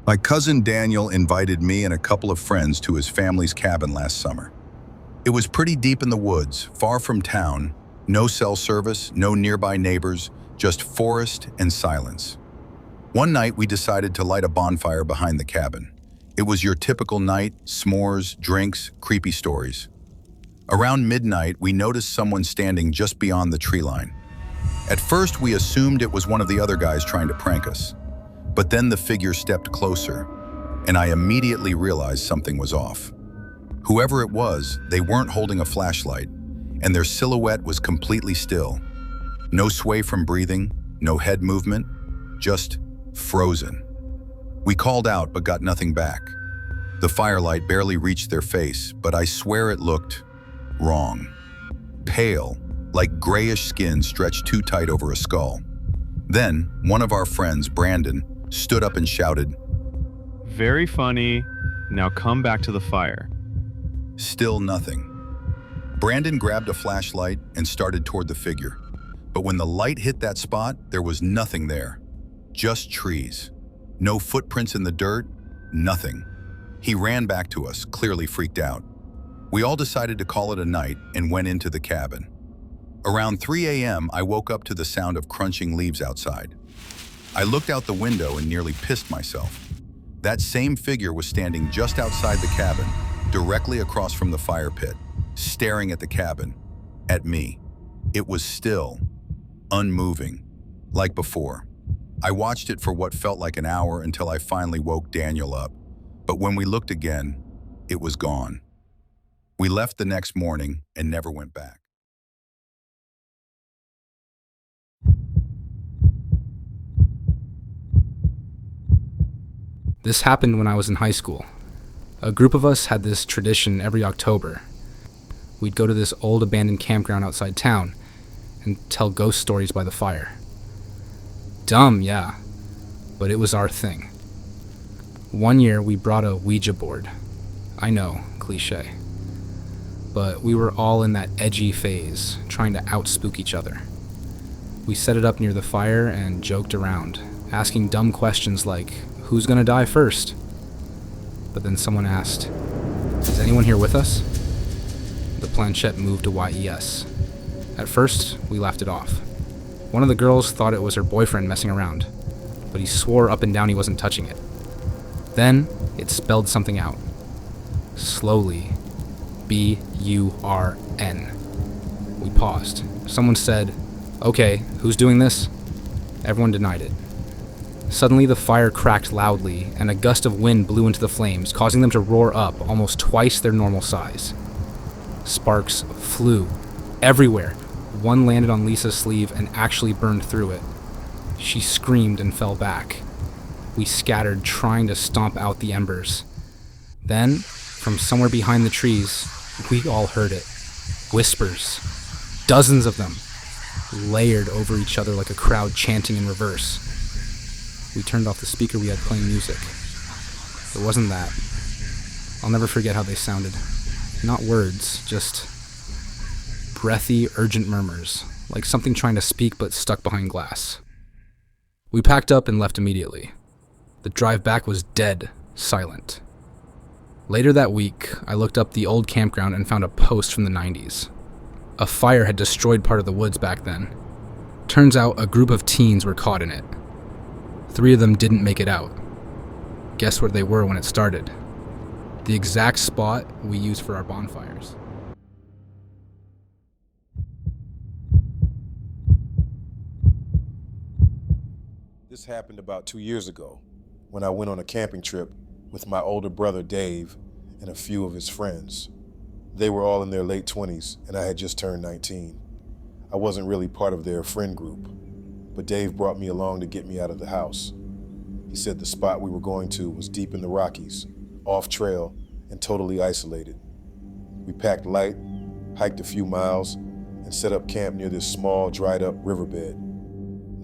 My cousin Daniel invited me and a couple of friends to his family's cabin last summer. It was pretty deep in the woods, far from town, no cell service, no nearby neighbors, just forest and silence. One night we decided to light a bonfire behind the cabin. It was your typical night, s'mores, drinks, creepy stories. Around midnight, we noticed someone standing just beyond the tree line. At first, we assumed it was one of the other guys trying to prank us. But then the figure stepped closer, and I immediately realized something was off. Whoever it was, they weren't holding a flashlight, and their silhouette was completely still. No sway from breathing, no head movement, just frozen. We called out but got nothing back. The firelight barely reached their face, but I swear it looked wrong. Pale, like grayish skin stretched too tight over a skull. Then, one of our friends, Brandon, stood up and shouted, "Very funny. Now come back to the fire." Still nothing. Brandon grabbed a flashlight and started toward the figure. But when the light hit that spot, there was nothing there. Just trees. No footprints in the dirt, nothing. He ran back to us, clearly freaked out. We all decided to call it a night and went into the cabin. Around 3 a.m., I woke up to the sound of crunching leaves outside. I looked out the window and nearly pissed myself. That same figure was standing just outside the cabin, directly across from the fire pit, staring at the cabin, at me. It was still, unmoving, like before. I watched it for what felt like an hour until I finally woke Daniel up. But when we looked again, it was gone. We left the next morning and never went back. This happened when I was in high school. A group of us had this tradition every October. We'd go to this old abandoned campground outside town and tell ghost stories by the fire. Dumb, yeah, but it was our thing. One year we brought a Ouija board. I know, cliche. But we were all in that edgy phase, trying to outspook each other. We set it up near the fire and joked around, asking dumb questions like, who's gonna die first? But then someone asked, is anyone here with us? The planchette moved to YES. At first, we laughed it off. One of the girls thought it was her boyfriend messing around, but he swore up and down he wasn't touching it. Then, it spelled something out. Slowly. B-U-R-N. We paused. Someone said, okay, who's doing this? Everyone denied it. Suddenly, the fire cracked loudly, and a gust of wind blew into the flames, causing them to roar up almost twice their normal size. Sparks flew everywhere. One landed on Lisa's sleeve and actually burned through it. She screamed and fell back. We scattered, trying to stomp out the embers. Then, from somewhere behind the trees, we all heard it. Whispers. Dozens of them. Layered over each other like a crowd chanting in reverse. We turned off the speaker we had playing music. It wasn't that. I'll never forget how they sounded. Not words, just breathy, urgent murmurs, like something trying to speak but stuck behind glass. We packed up and left immediately. The drive back was dead silent. Later that week, I looked up the old campground and found a post from the 90s. A fire had destroyed part of the woods back then. Turns out a group of teens were caught in it. 3 of them didn't make it out. Guess where they were when it started? The exact spot we used for our bonfires. This happened about 2 years ago when I went on a camping trip with my older brother Dave and a few of his friends. They were all in their late 20s and I had just turned 19. I wasn't really part of their friend group, but Dave brought me along to get me out of the house. He said the spot we were going to was deep in the Rockies, off trail, and totally isolated. We packed light, hiked a few miles, and set up camp near this small, dried-up riverbed.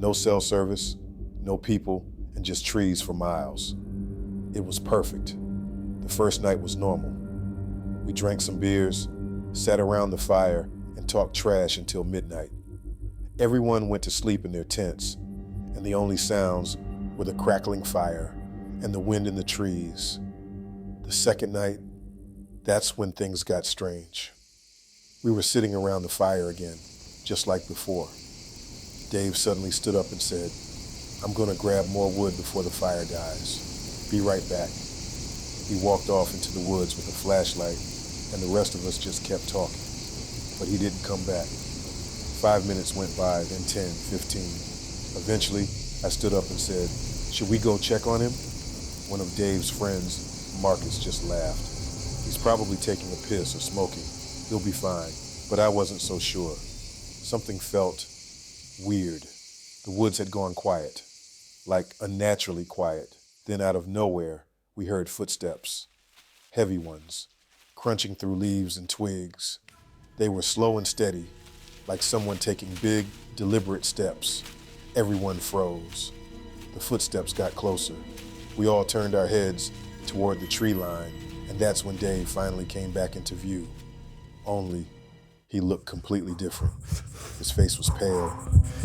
No cell service, no people, and just trees for miles. It was perfect. The first night was normal. We drank some beers, sat around the fire, and talked trash until midnight. Everyone went to sleep in their tents, and the only sounds were the crackling fire and the wind in the trees. The second night, that's when things got strange. We were sitting around the fire again, just like before. Dave suddenly stood up and said, "I'm gonna grab more wood before the fire dies. Be right back." He walked off into the woods with a flashlight, and the rest of us just kept talking. But he didn't come back. 5 minutes went by, then 10, 15. Eventually, I stood up and said, "Should we go check on him?" One of Dave's friends, Marcus, just laughed. "He's probably taking a piss or smoking. He'll be fine." But I wasn't so sure. Something felt weird. The woods had gone quiet, like unnaturally quiet. Then out of nowhere, we heard footsteps, heavy ones, crunching through leaves and twigs. They were slow and steady, like someone taking big, deliberate steps. Everyone froze. The footsteps got closer. We all turned our heads toward the tree line, and that's when Dave finally came back into view. Only, he looked completely different. His face was pale,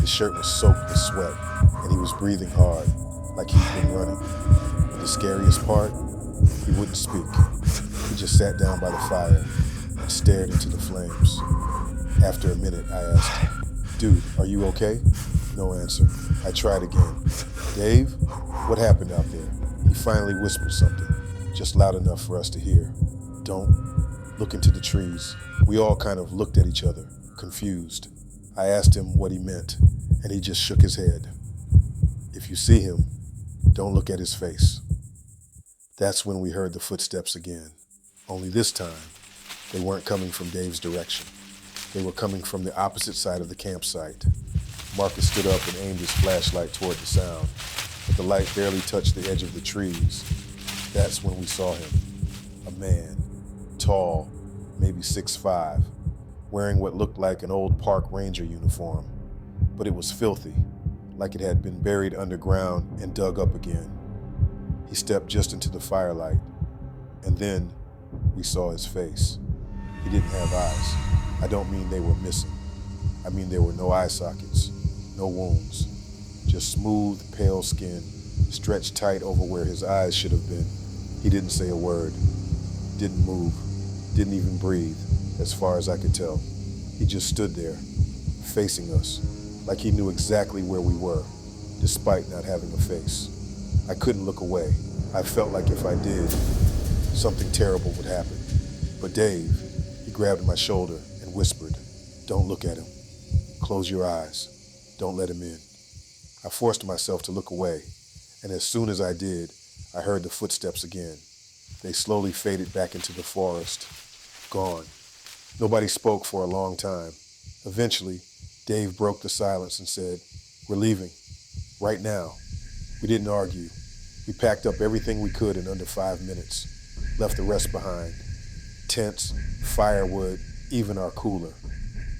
his shirt was soaked with sweat, and he was breathing hard, like he'd been running. And the scariest part, he wouldn't speak. He just sat down by the fire and stared into the flames. After a minute, I asked, "Dude, are you okay?" No answer. I tried again. "Dave, what happened out there?" He finally whispered something, just loud enough for us to hear. "Don't look into the trees." We all kind of looked at each other, confused. I asked him what he meant, and he just shook his head. "If you see him, don't look at his face." That's when we heard the footsteps again. Only this time, they weren't coming from Dave's direction. They were coming from the opposite side of the campsite. Marcus stood up and aimed his flashlight toward the sound, but the light barely touched the edge of the trees. That's when we saw him. A man, tall, maybe 6'5", wearing what looked like an old park ranger uniform, but it was filthy, like it had been buried underground and dug up again. He stepped just into the firelight, and then we saw his face. He didn't have eyes. I don't mean they were missing. I mean there were no eye sockets, no wounds, just smooth, pale skin, stretched tight over where his eyes should have been. He didn't say a word, didn't move, didn't even breathe, as far as I could tell. He just stood there, facing us, like he knew exactly where we were, despite not having a face. I couldn't look away. I felt like if I did, something terrible would happen. But Dave, he grabbed my shoulder and whispered, "Don't look at him. Close your eyes. Don't let him in." I forced myself to look away, and as soon as I did, I heard the footsteps again. They slowly faded back into the forest, gone. Nobody spoke for a long time. Eventually, Dave broke the silence and said, "We're leaving. Right now." We didn't argue. We packed up everything we could in under 5 minutes, left the rest behind. Tents, firewood, even our cooler.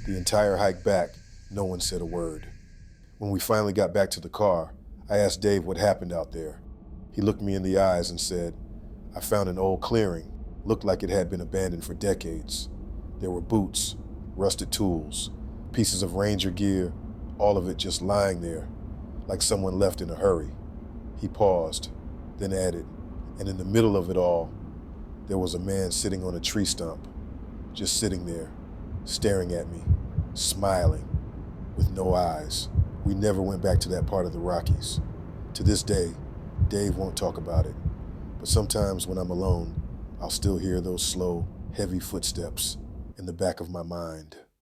The entire hike back, no one said a word. When we finally got back to the car, I asked Dave what happened out there. He looked me in the eyes and said, "I found an old clearing. Looked like it had been abandoned for decades. There were boots, rusted tools, pieces of ranger gear, all of it just lying there, like someone left in a hurry." He paused, then added, "And in the middle of it all, there was a man sitting on a tree stump, just sitting there, staring at me, smiling, with no eyes." We never went back to that part of the Rockies. To this day, Dave won't talk about it, but sometimes when I'm alone, I'll still hear those slow, heavy footsteps in the back of my mind.